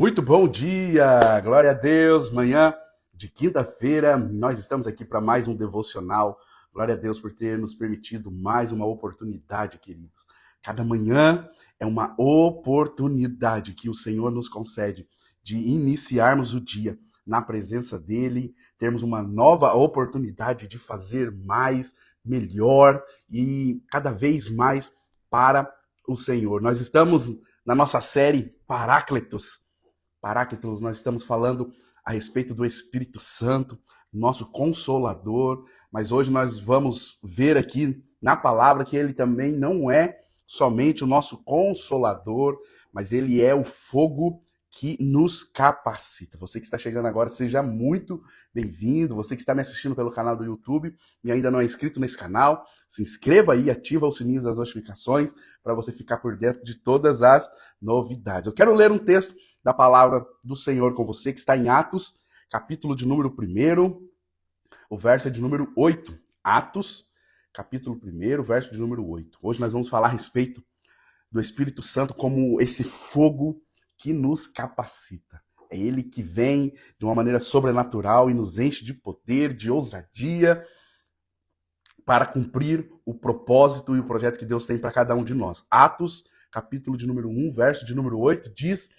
Muito bom dia, glória a Deus. Manhã de quinta-feira, nós estamos aqui para mais um devocional. Glória a Deus por ter nos permitido mais uma oportunidade, queridos. Cada manhã é uma oportunidade que o Senhor nos concede de iniciarmos o dia na presença dEle, termos uma nova oportunidade de fazer mais, melhor e cada vez mais para o Senhor. Nós estamos na nossa série Paráclitos. Paráclitos, nós estamos falando a respeito do Espírito Santo, nosso Consolador, mas hoje nós vamos ver aqui na palavra que ele também não é somente o nosso Consolador, mas ele é o fogo que nos capacita. Você que está chegando agora, seja muito bem-vindo. Você que está me assistindo pelo canal do YouTube e ainda não é inscrito nesse canal, se inscreva aí, ativa o sininho das notificações para você ficar por dentro de todas as novidades. Eu quero ler um texto da palavra do Senhor com você, que está em Atos, capítulo de número 1, o verso é de número 8. Atos, capítulo 1, verso de número 8. Hoje nós vamos falar a respeito do Espírito Santo como esse fogo que nos capacita. É ele que vem de uma maneira sobrenatural e nos enche de poder, de ousadia, para cumprir o propósito e o projeto que Deus tem para cada um de nós. Atos, capítulo de número 1, verso de número 8, diz: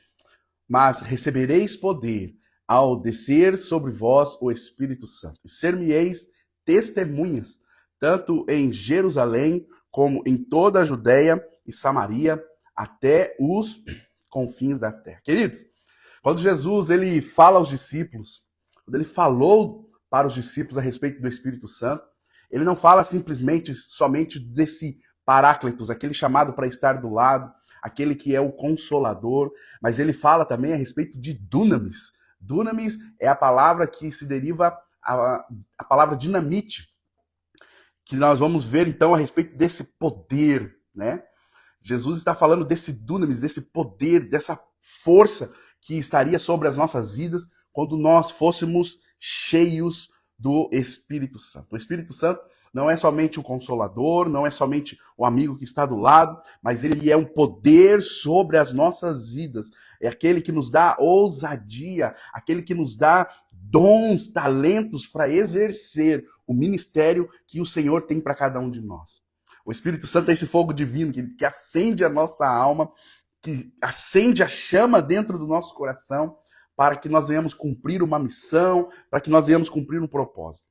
mas recebereis poder ao descer sobre vós o Espírito Santo, e ser-me-eis testemunhas, tanto em Jerusalém, como em toda a Judéia e Samaria, até os confins da terra. Queridos, quando Jesus ele fala aos discípulos, quando ele falou para os discípulos a respeito do Espírito Santo, ele não fala simplesmente somente desse Paráclitos, aquele chamado para estar do lado, aquele que é o Consolador, mas ele fala também a respeito de Dunamis. Dunamis é a palavra que se deriva a palavra dinamite, que nós vamos ver então a respeito desse poder, né? Jesus está falando desse dunamis, desse poder, dessa força que estaria sobre as nossas vidas quando nós fôssemos cheios do Espírito Santo. O Espírito Santo não é somente o Consolador, não é somente o amigo que está do lado, mas ele é um poder sobre as nossas vidas. É aquele que nos dá ousadia, aquele que nos dá dons, talentos para exercer o ministério que o Senhor tem para cada um de nós. O Espírito Santo é esse fogo divino que acende a nossa alma, que acende a chama dentro do nosso coração, para que nós venhamos cumprir uma missão, para que nós venhamos cumprir um propósito.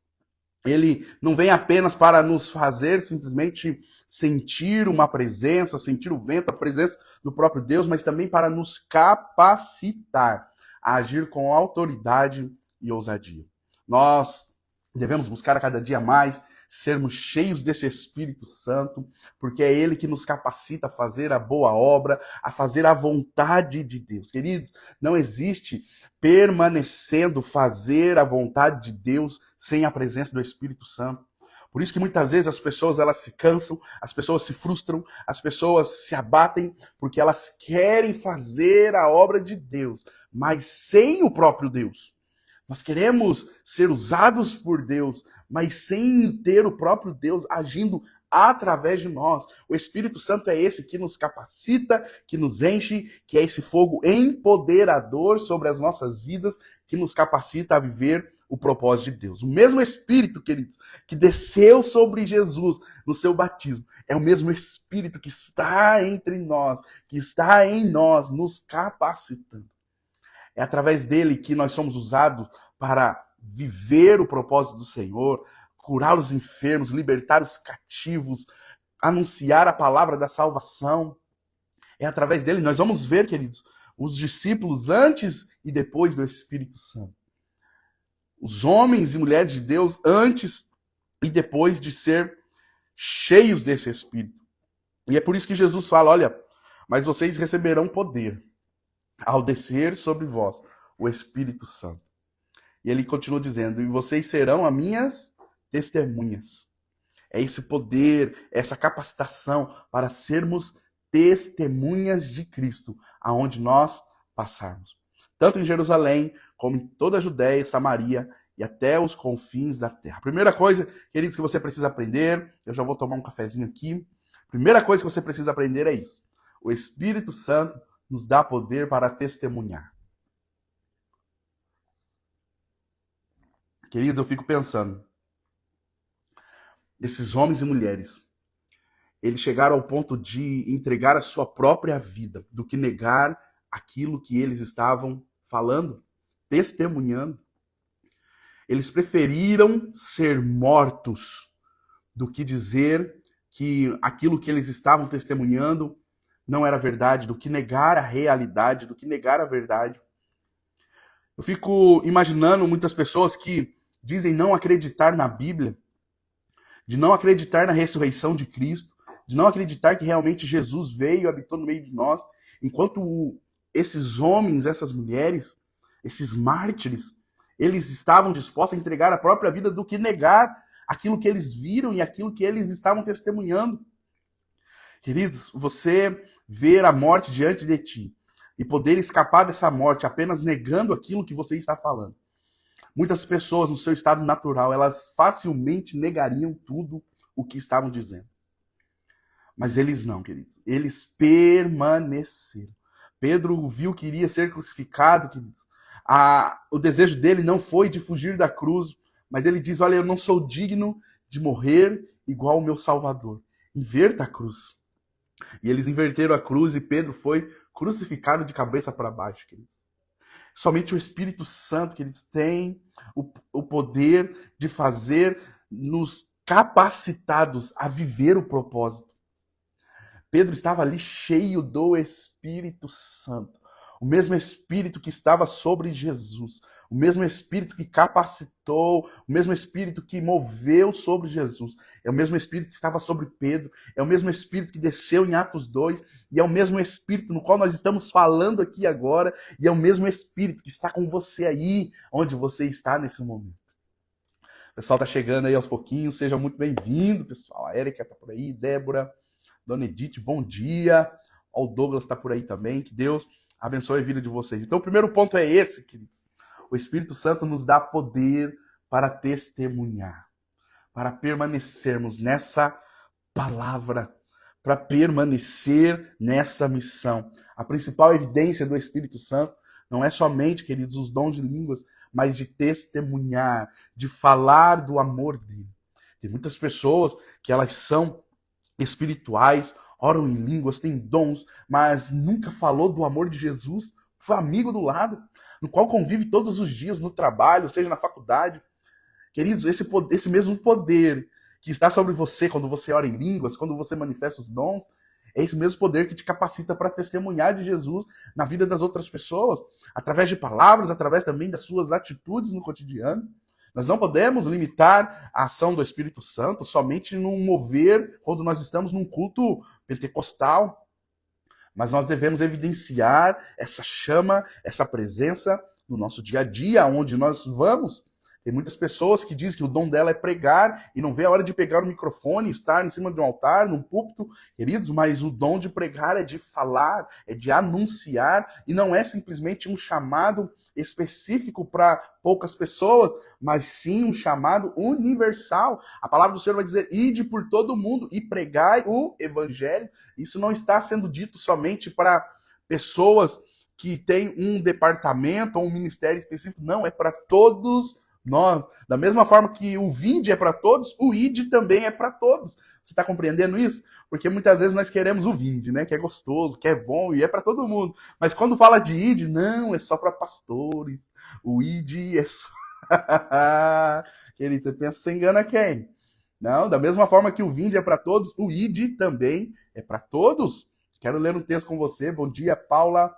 Ele não vem apenas para nos fazer simplesmente sentir uma presença, sentir o vento, a presença do próprio Deus, mas também para nos capacitar a agir com autoridade e ousadia. Nós devemos buscar a cada dia mais sermos cheios desse Espírito Santo, porque é ele que nos capacita a fazer a boa obra, a fazer a vontade de Deus. Queridos, não existe permanecendo fazer a vontade de Deus sem a presença do Espírito Santo. Por isso que muitas vezes as pessoas elas se cansam, as pessoas se frustram, as pessoas se abatem, porque elas querem fazer a obra de Deus, mas sem o próprio Deus. Nós queremos ser usados por Deus, mas sem ter o próprio Deus agindo através de nós. O Espírito Santo é esse que nos capacita, que nos enche, que é esse fogo empoderador sobre as nossas vidas, que nos capacita a viver o propósito de Deus. O mesmo Espírito, queridos, que desceu sobre Jesus no seu batismo, é o mesmo Espírito que está entre nós, que está em nós, nos capacitando. É através dele que nós somos usados para viver o propósito do Senhor, curar os enfermos, libertar os cativos, anunciar a palavra da salvação. É através dele, nós vamos ver, queridos, os discípulos antes e depois do Espírito Santo. Os homens e mulheres de Deus antes e depois de ser cheios desse Espírito. E é por isso que Jesus fala, olha, mas vocês receberão poder ao descer sobre vós o Espírito Santo. E ele continua dizendo, e vocês serão as minhas testemunhas. É esse poder, essa capacitação para sermos testemunhas de Cristo, aonde nós passarmos. Tanto em Jerusalém, como em toda a Judéia, Samaria e até os confins da terra. A primeira coisa, queridos, que você precisa aprender, eu já vou tomar um cafezinho aqui. A primeira coisa que você precisa aprender é isso. O Espírito Santo nos dá poder para testemunhar. Queridos, eu fico pensando, esses homens e mulheres, eles chegaram ao ponto de entregar a sua própria vida, do que negar aquilo que eles estavam falando, testemunhando. Eles preferiram ser mortos do que dizer que aquilo que eles estavam testemunhando não era verdade, do que negar a realidade, do que negar a verdade. Eu fico imaginando muitas pessoas que dizem não acreditar na Bíblia, de não acreditar na ressurreição de Cristo, de não acreditar que realmente Jesus veio e habitou no meio de nós, enquanto esses homens, essas mulheres, esses mártires, eles estavam dispostos a entregar a própria vida do que negar aquilo que eles viram e aquilo que eles estavam testemunhando. Queridos, você ver a morte diante de ti e poder escapar dessa morte apenas negando aquilo que você está falando. Muitas pessoas, no seu estado natural, elas facilmente negariam tudo o que estavam dizendo. Mas eles não, queridos. Eles permaneceram. Pedro viu que iria ser crucificado, queridos. O desejo dele não foi de fugir da cruz, mas ele diz, olha, eu não sou digno de morrer igual o meu Salvador. Inverta a cruz. E eles inverteram a cruz e Pedro foi crucificado de cabeça para baixo, queridos. Somente o Espírito Santo, que eles têm o poder de fazer nos capacitados a viver o propósito. Pedro estava ali cheio do Espírito Santo. O mesmo Espírito que estava sobre Jesus, o mesmo Espírito que capacitou, o mesmo Espírito que moveu sobre Jesus, é o mesmo Espírito que estava sobre Pedro, é o mesmo Espírito que desceu em Atos 2, e é o mesmo Espírito no qual nós estamos falando aqui agora, e é o mesmo Espírito que está com você aí, onde você está nesse momento. O pessoal está chegando aí aos pouquinhos, seja muito bem-vindo, pessoal. A Érica está por aí, Débora, Dona Edith, bom dia. O Douglas está por aí também, que Deus abençoe a vida de vocês. Então, o primeiro ponto é esse, queridos. O Espírito Santo nos dá poder para testemunhar, para permanecermos nessa palavra, para permanecer nessa missão. A principal evidência do Espírito Santo não é somente, queridos, os dons de línguas, mas de testemunhar, de falar do amor dele. Tem muitas pessoas que elas são espirituais, oram em línguas, têm dons, mas nunca falou do amor de Jesus para o amigo do lado, no qual convive todos os dias no trabalho, seja na faculdade. Queridos, esse mesmo poder que está sobre você quando você ora em línguas, quando você manifesta os dons, é esse mesmo poder que te capacita para testemunhar de Jesus na vida das outras pessoas, através de palavras, através também das suas atitudes no cotidiano. Nós não podemos limitar a ação do Espírito Santo somente num mover quando nós estamos num culto pentecostal, mas nós devemos evidenciar essa chama, essa presença no nosso dia a dia, onde nós vamos. Tem muitas pessoas que dizem que o dom dela é pregar e não vê a hora de pegar o microfone, estar em cima de um altar, num púlpito, queridos, mas o dom de pregar é de falar, é de anunciar, e não é simplesmente um chamado específico para poucas pessoas, mas sim um chamado universal. A palavra do Senhor vai dizer, ide por todo mundo e pregai o evangelho. Isso não está sendo dito somente para pessoas que têm um departamento ou um ministério específico, não, é para todos nós. Da mesma forma que o vinde é para todos, o ide também é para todos. Você está compreendendo isso? Porque muitas vezes nós queremos o vinde, né? Que é gostoso, que é bom e é para todo mundo. Mas quando fala de ide, não, é só para pastores. O ide é só... Querido, você pensa, você engana quem? Não, da mesma forma que o vinde é para todos, o ide também é para todos. Quero ler um texto com você. Bom dia, Paula.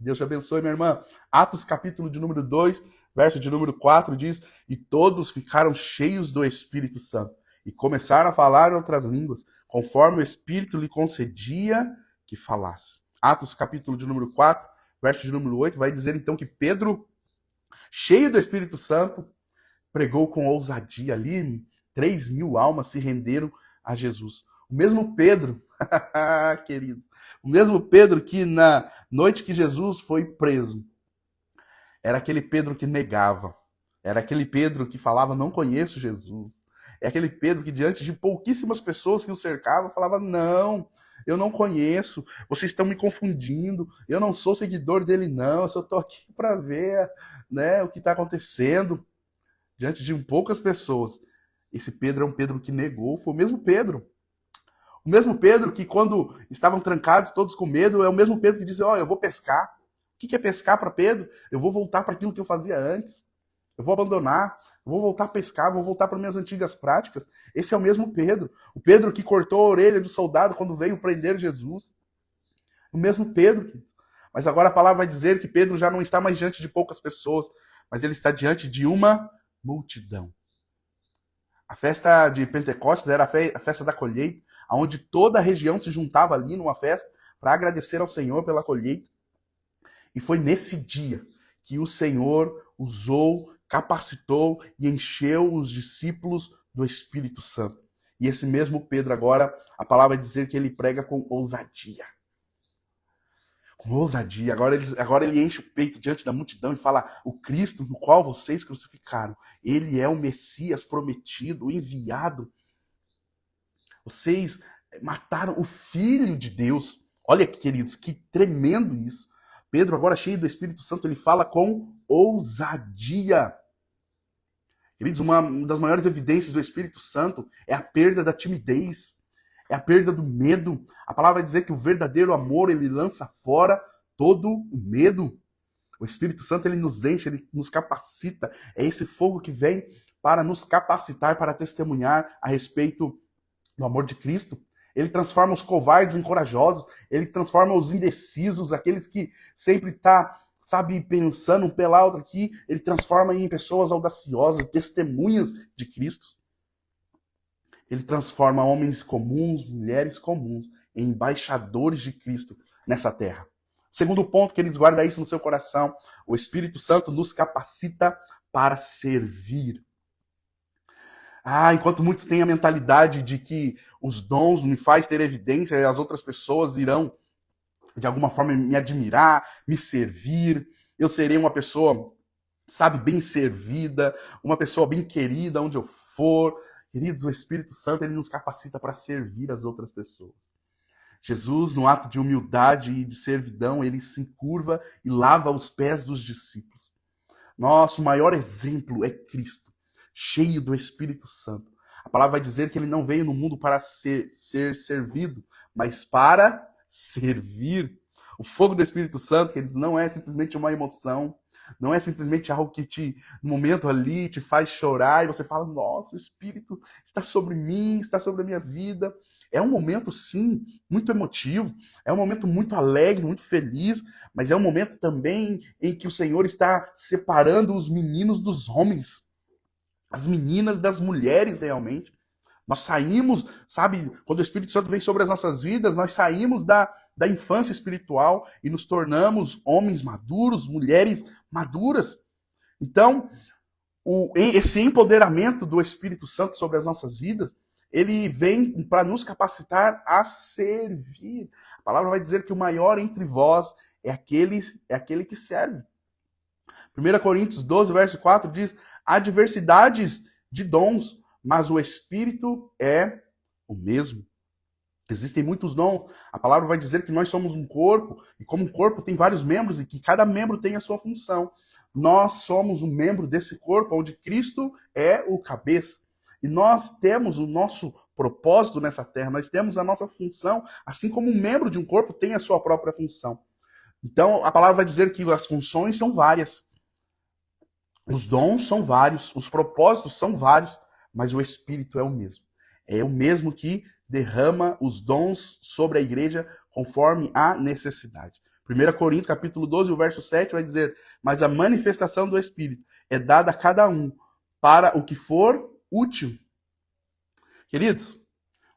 Deus te abençoe, minha irmã. Atos, capítulo de número 2, verso de número 4, diz, e todos ficaram cheios do Espírito Santo e começaram a falar em outras línguas, conforme o Espírito lhe concedia que falasse. Atos, capítulo de número 4, verso de número 8, vai dizer então que Pedro, cheio do Espírito Santo, pregou com ousadia ali, 3.000 almas se renderam a Jesus. O mesmo Pedro, queridos, o mesmo Pedro que na noite que Jesus foi preso, era aquele Pedro que negava, era aquele Pedro que falava, não conheço Jesus, é aquele Pedro que diante de pouquíssimas pessoas que o cercavam, falava, não, eu não conheço, vocês estão me confundindo, eu não sou seguidor dele não, eu só estou aqui para ver, né, o que está acontecendo. diante de poucas pessoas. Esse Pedro é um Pedro que negou, foi o mesmo Pedro. O mesmo Pedro que, quando estavam trancados, todos com medo, é o mesmo Pedro que disse: Ó, eu vou pescar. O que é pescar para Pedro? Eu vou voltar para aquilo que eu fazia antes. Eu vou abandonar, eu vou voltar a pescar, vou voltar para minhas antigas práticas. Esse é o mesmo Pedro. O Pedro que cortou a orelha do soldado quando veio prender Jesus. O mesmo Pedro, queridos. Mas agora a palavra vai dizer que Pedro já não está mais diante de poucas pessoas, mas ele está diante de uma multidão. A festa de Pentecostes era a festa da colheita, onde toda a região se juntava ali numa festa para agradecer ao Senhor pela colheita. E foi nesse dia que o Senhor usou, capacitou e encheu os discípulos do Espírito Santo. E esse mesmo Pedro agora, a palavra vai dizer que ele prega com ousadia. Com ousadia. Agora ele enche o peito diante da multidão e fala: o Cristo no qual vocês crucificaram, ele é o Messias prometido, o enviado. Vocês mataram o Filho de Deus. Olha, queridos, que tremendo isso. Pedro, agora cheio do Espírito Santo, ele fala com ousadia. Queridos, uma das maiores evidências do Espírito Santo é a perda da timidez, é a perda do medo. A palavra vai dizer que o verdadeiro amor, ele lança fora todo o medo. O Espírito Santo, ele nos enche, ele nos capacita. É esse fogo que vem para nos capacitar, para testemunhar a respeito do amor de Cristo. Ele transforma os covardes em corajosos, ele transforma os indecisos, aqueles que sempre tá, sabe, pensando um pela outra aqui, ele transforma em pessoas audaciosas, testemunhas de Cristo. Ele transforma homens comuns, mulheres comuns, em embaixadores de Cristo nessa terra. Segundo ponto, queridos, guarda isso no seu coração. O Espírito Santo nos capacita para servir. Enquanto muitos têm a mentalidade de que os dons me faz ter evidência e as outras pessoas irão, de alguma forma, me admirar, me servir, eu serei uma pessoa, sabe, bem servida, uma pessoa bem querida onde eu for. Queridos, o Espírito Santo, ele nos capacita para servir as outras pessoas. Jesus, no ato de humildade e de servidão, ele se curva e lava os pés dos discípulos. Nosso maior exemplo é Cristo, cheio do Espírito Santo. A palavra vai dizer que ele não veio no mundo para ser servido, mas para servir. O fogo do Espírito Santo, queridos, não é simplesmente uma emoção, não é simplesmente algo que no momento ali te faz chorar e você fala: nossa, o Espírito está sobre mim, está sobre a minha vida. É um momento, sim, muito emotivo, é um momento muito alegre, muito feliz, mas é um momento também em que o Senhor está separando os meninos dos homens, as meninas das mulheres, realmente. Nós saímos, sabe, quando o Espírito Santo vem sobre as nossas vidas, nós saímos da infância espiritual e nos tornamos homens maduros, mulheres maduras. Então, esse empoderamento do Espírito Santo sobre as nossas vidas, ele vem para nos capacitar a servir. A palavra vai dizer que o maior entre vós é aquele que serve. 1 Coríntios 12, verso 4 diz: há diversidades de dons, mas o Espírito é o mesmo. Existem muitos dons. A palavra vai dizer que nós somos um corpo, e como um corpo tem vários membros, e que cada membro tem a sua função. Nós somos um membro desse corpo, onde Cristo é o cabeça. E nós temos o nosso propósito nessa terra, nós temos a nossa função, assim como um membro de um corpo tem a sua própria função. Então, a palavra vai dizer que as funções são várias. Os dons são vários, os propósitos são vários, mas o Espírito é o mesmo. É o mesmo que derrama os dons sobre a igreja conforme a necessidade. 1 Coríntios, capítulo 12, o verso 7 vai dizer: mas a manifestação do Espírito é dada a cada um para o que for útil. Queridos,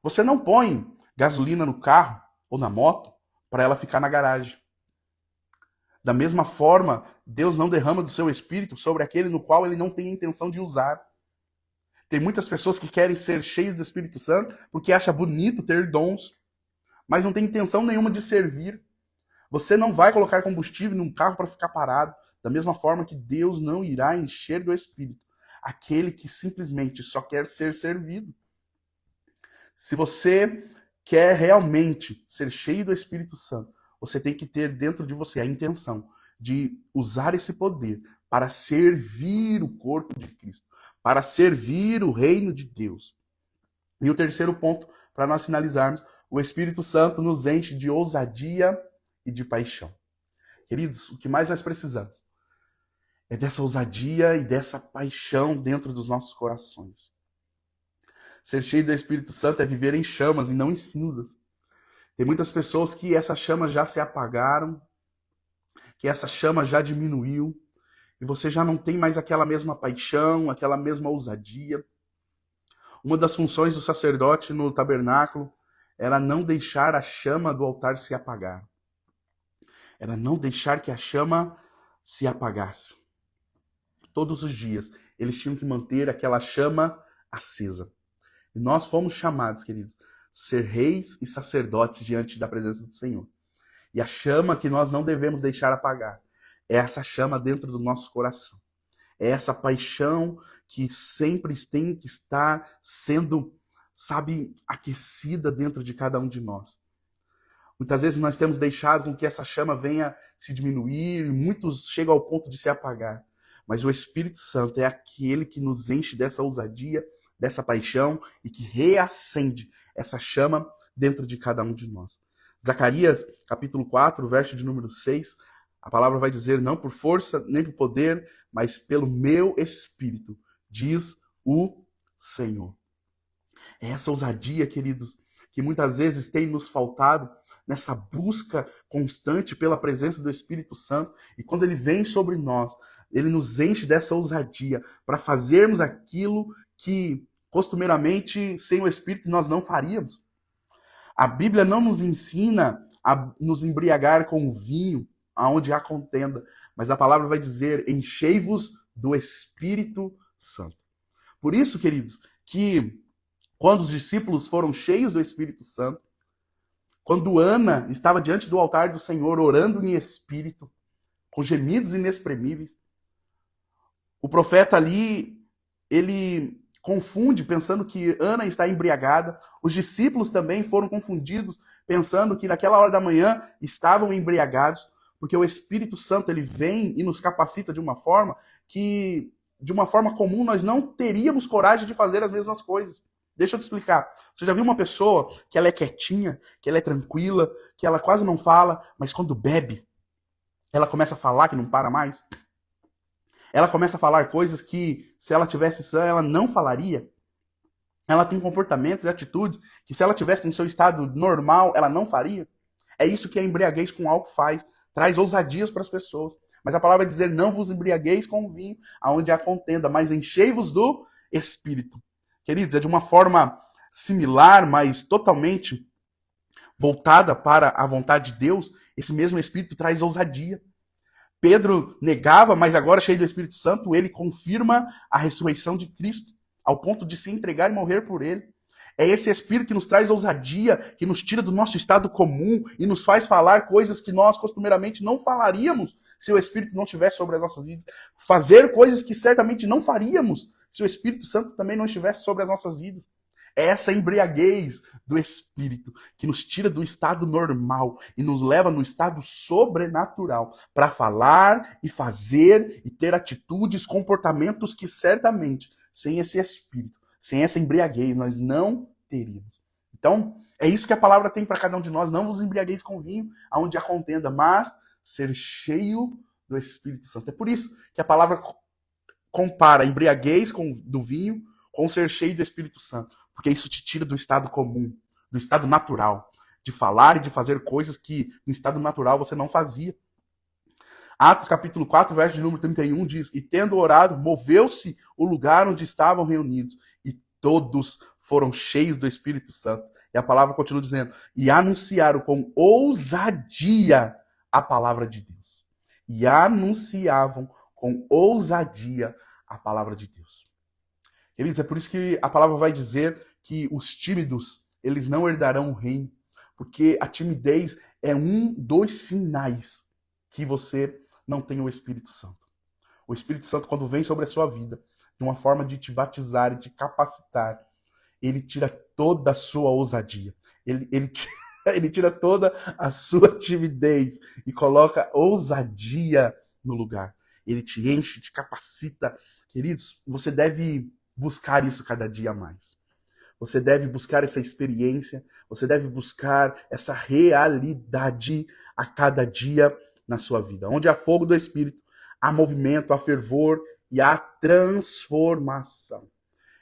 você não põe gasolina no carro ou na moto para ela ficar na garagem. Da mesma forma, Deus não derrama do seu Espírito sobre aquele no qual ele não tem a intenção de usar. Tem muitas pessoas que querem ser cheias do Espírito Santo porque acham bonito ter dons, mas não tem intenção nenhuma de servir. Você não vai colocar combustível num carro para ficar parado. Da mesma forma que Deus não irá encher do Espírito aquele que simplesmente só quer ser servido. Se você quer realmente ser cheio do Espírito Santo, você tem que ter dentro de você a intenção de usar esse poder para servir o corpo de Cristo, para servir o reino de Deus. E o terceiro ponto, para nós finalizarmos, o Espírito Santo nos enche de ousadia e de paixão. Queridos, o que mais nós precisamos é dessa ousadia e dessa paixão dentro dos nossos corações. Ser cheio do Espírito Santo é viver em chamas e não em cinzas. Tem muitas pessoas que essas chamas já se apagaram, que essa chama já diminuiu, e você já não tem mais aquela mesma paixão, aquela mesma ousadia. Uma das funções do sacerdote no tabernáculo era não deixar a chama do altar se apagar. Era não deixar que a chama se apagasse. Todos os dias, eles tinham que manter aquela chama acesa. E nós fomos chamados, queridos, ser reis e sacerdotes diante da presença do Senhor. E a chama que nós não devemos deixar apagar é essa chama dentro do nosso coração. É essa paixão que sempre tem que estar sendo, aquecida dentro de cada um de nós. Muitas vezes nós temos deixado com que essa chama venha se diminuir e muitos chegam ao ponto de se apagar. Mas o Espírito Santo é aquele que nos enche dessa ousadia, dessa paixão e que reacende essa chama dentro de cada um de nós. Zacarias, capítulo 4, verso de número 6, a palavra vai dizer, não por força nem por poder, mas pelo meu Espírito, diz o Senhor. É essa ousadia, queridos, que muitas vezes tem nos faltado nessa busca constante pela presença do Espírito Santo. E quando ele vem sobre nós, ele nos enche dessa ousadia para fazermos aquilo que costumeiramente sem o Espírito nós não faríamos. A Bíblia não nos ensina a nos embriagar com o vinho, aonde há contenda, mas a palavra vai dizer, enchei-vos do Espírito Santo. Por isso, queridos, que quando os discípulos foram cheios do Espírito Santo, quando Ana estava diante do altar do Senhor, orando em espírito, com gemidos inexprimíveis, o profeta ali, ele confunde, pensando que Ana está embriagada. Os discípulos também foram confundidos, pensando que naquela hora da manhã estavam embriagados, porque o Espírito Santo ele vem e nos capacita de uma forma que, de uma forma comum, nós não teríamos coragem de fazer as mesmas coisas. Deixa eu te explicar. Você já viu uma pessoa que ela é quietinha, que ela é tranquila, que ela quase não fala, mas quando bebe, ela começa a falar que não para mais? Ela começa a falar coisas que, se ela tivesse sã, ela não falaria. Ela tem comportamentos e atitudes que, se ela tivesse no seu estado normal, ela não faria. É isso que a embriaguez com álcool faz. Traz ousadias para as pessoas. Mas a palavra vai dizer, não vos embriagueis com o vinho, aonde há contenda, mas enchei-vos do Espírito. Queridos, é de uma forma similar, mas totalmente voltada para a vontade de Deus. Esse mesmo Espírito traz ousadia. Pedro negava, mas agora cheio do Espírito Santo, ele confirma a ressurreição de Cristo, ao ponto de se entregar e morrer por ele. É esse Espírito que nos traz ousadia, que nos tira do nosso estado comum e nos faz falar coisas que nós costumeiramente não falaríamos se o Espírito não estivesse sobre as nossas vidas. Fazer coisas que certamente não faríamos se o Espírito Santo também não estivesse sobre as nossas vidas. É essa embriaguez do Espírito que nos tira do estado normal e nos leva no estado sobrenatural para falar e fazer e ter atitudes, comportamentos que certamente, sem esse Espírito, sem essa embriaguez, nós não teríamos. Então, é isso que a palavra tem para cada um de nós. Não vos embriagueis com vinho, aonde há contenda, mas ser cheio do Espírito Santo. É por isso que a palavra compara a embriaguez do vinho com ser cheio do Espírito Santo. Porque isso te tira do estado comum, do estado natural, de falar e de fazer coisas que no estado natural você não fazia. Atos capítulo 4, verso de número 31 diz, e tendo orado, moveu-se o lugar onde estavam reunidos, e todos foram cheios do Espírito Santo. E a palavra continua dizendo, e anunciaram com ousadia a palavra de Deus. E anunciavam com ousadia a palavra de Deus. Queridos, é por isso que a palavra vai dizer que os tímidos, eles não herdarão o reino. Porque a timidez é um dos sinais que você não tem o Espírito Santo. O Espírito Santo, quando vem sobre a sua vida, de uma forma de te batizar e te capacitar, ele tira toda a sua ousadia. Ele Ele tira toda a sua timidez e coloca ousadia no lugar. Ele te enche, te capacita. Queridos, você deve buscar isso cada dia mais. Você deve buscar essa experiência, você deve buscar essa realidade a cada dia na sua vida. Onde há fogo do Espírito, há movimento, há fervor e há transformação.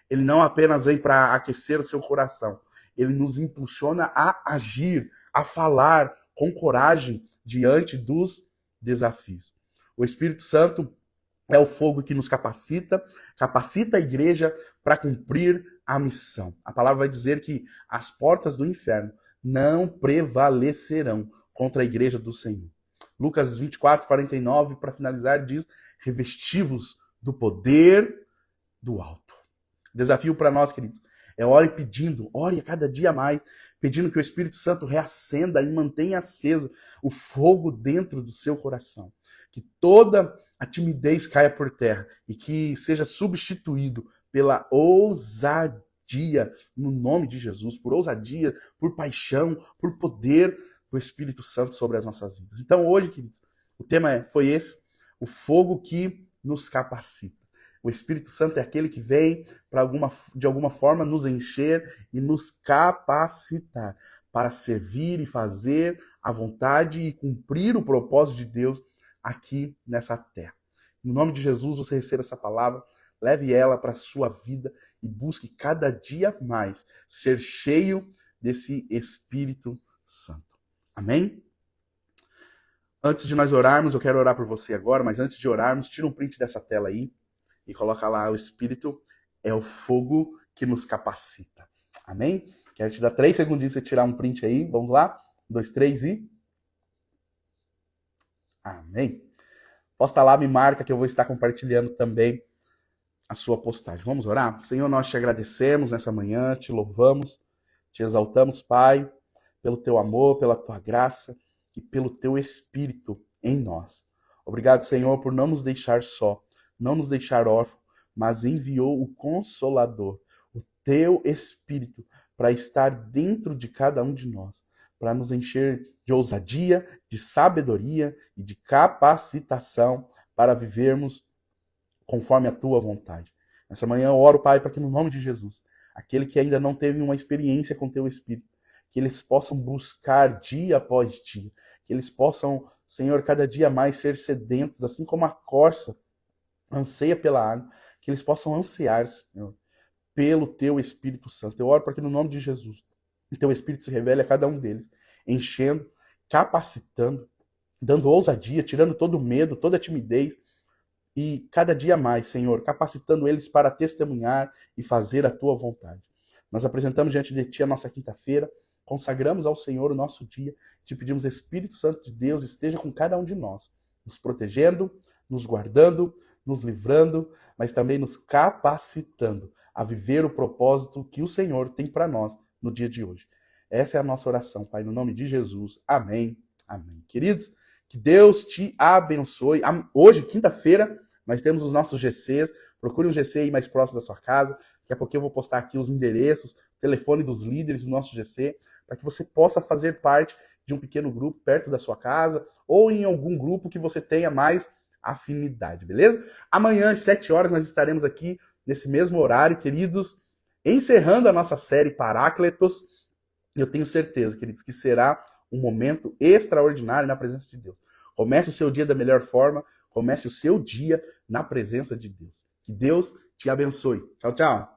Ele não apenas vem para aquecer o seu coração, ele nos impulsiona a agir, a falar com coragem diante dos desafios. O Espírito Santo é o fogo que nos capacita a igreja para cumprir a missão. A palavra vai dizer que as portas do inferno não prevalecerão contra a igreja do Senhor. Lucas 24, 49, para finalizar, diz: revesti-vos do poder do alto. Desafio para nós, queridos, é ore pedindo, ore a cada dia mais, pedindo que o Espírito Santo reacenda e mantenha aceso o fogo dentro do seu coração. Que toda a timidez caia por terra e que seja substituído pela ousadia no nome de Jesus, por ousadia, por paixão, por poder do Espírito Santo sobre as nossas vidas. Então hoje, queridos, o tema foi esse, o fogo que nos capacita. O Espírito Santo é aquele que vem para de alguma forma nos encher e nos capacitar para servir e fazer a vontade e cumprir o propósito de Deus aqui nessa terra. No nome de Jesus, você receba essa palavra, leve ela para a sua vida e busque cada dia mais ser cheio desse Espírito Santo. Amém? Antes de nós orarmos, eu quero orar por você agora, mas antes de orarmos, tira um print dessa tela aí e coloca lá: o Espírito é o fogo que nos capacita. Amém? Quero te dar 3 segundinhos para você tirar um print aí. Vamos lá? 1, 2, 3 e... Amém. Posta lá, me marca que eu vou estar compartilhando também a sua postagem. Vamos orar? Senhor, nós te agradecemos nessa manhã, te louvamos, te exaltamos, Pai, pelo teu amor, pela tua graça e pelo teu Espírito em nós. Obrigado, Senhor, por não nos deixar só, não nos deixar órfãos, mas enviou o Consolador, o teu Espírito, para estar dentro de cada um de nós, para nos encher de ousadia, de sabedoria e de capacitação para vivermos conforme a tua vontade. Nessa manhã eu oro, Pai, para que no nome de Jesus, aquele que ainda não teve uma experiência com teu Espírito, que eles possam buscar dia após dia, que eles possam, Senhor, cada dia mais ser sedentos, assim como a corça anseia pela água, que eles possam ansiar, Senhor, pelo teu Espírito Santo. Eu oro para que no nome de Jesus, o teu Espírito se revele a cada um deles, enchendo, capacitando, dando ousadia, tirando todo o medo, toda a timidez, e cada dia mais, Senhor, capacitando eles para testemunhar e fazer a tua vontade. Nós apresentamos diante de ti a nossa quinta-feira, consagramos ao Senhor o nosso dia, te pedimos, Espírito Santo de Deus, esteja com cada um de nós, nos protegendo, nos guardando, nos livrando, mas também nos capacitando a viver o propósito que o Senhor tem para nós no dia de hoje. Essa é a nossa oração, Pai, no nome de Jesus. Amém. Amém. Queridos, que Deus te abençoe. Hoje, quinta-feira, nós temos os nossos GCs. Procure um GC aí mais próximo da sua casa. Daqui a pouquinho eu vou postar aqui os endereços, telefone dos líderes do nosso GC, para que você possa fazer parte de um pequeno grupo perto da sua casa ou em algum grupo que você tenha mais afinidade, beleza? Amanhã, às 7 horas, nós estaremos aqui nesse mesmo horário, queridos, encerrando a nossa série Paráclitos. Eu tenho certeza, queridos, que será um momento extraordinário na presença de Deus. Comece o seu dia da melhor forma, comece o seu dia na presença de Deus. Que Deus te abençoe. Tchau, tchau.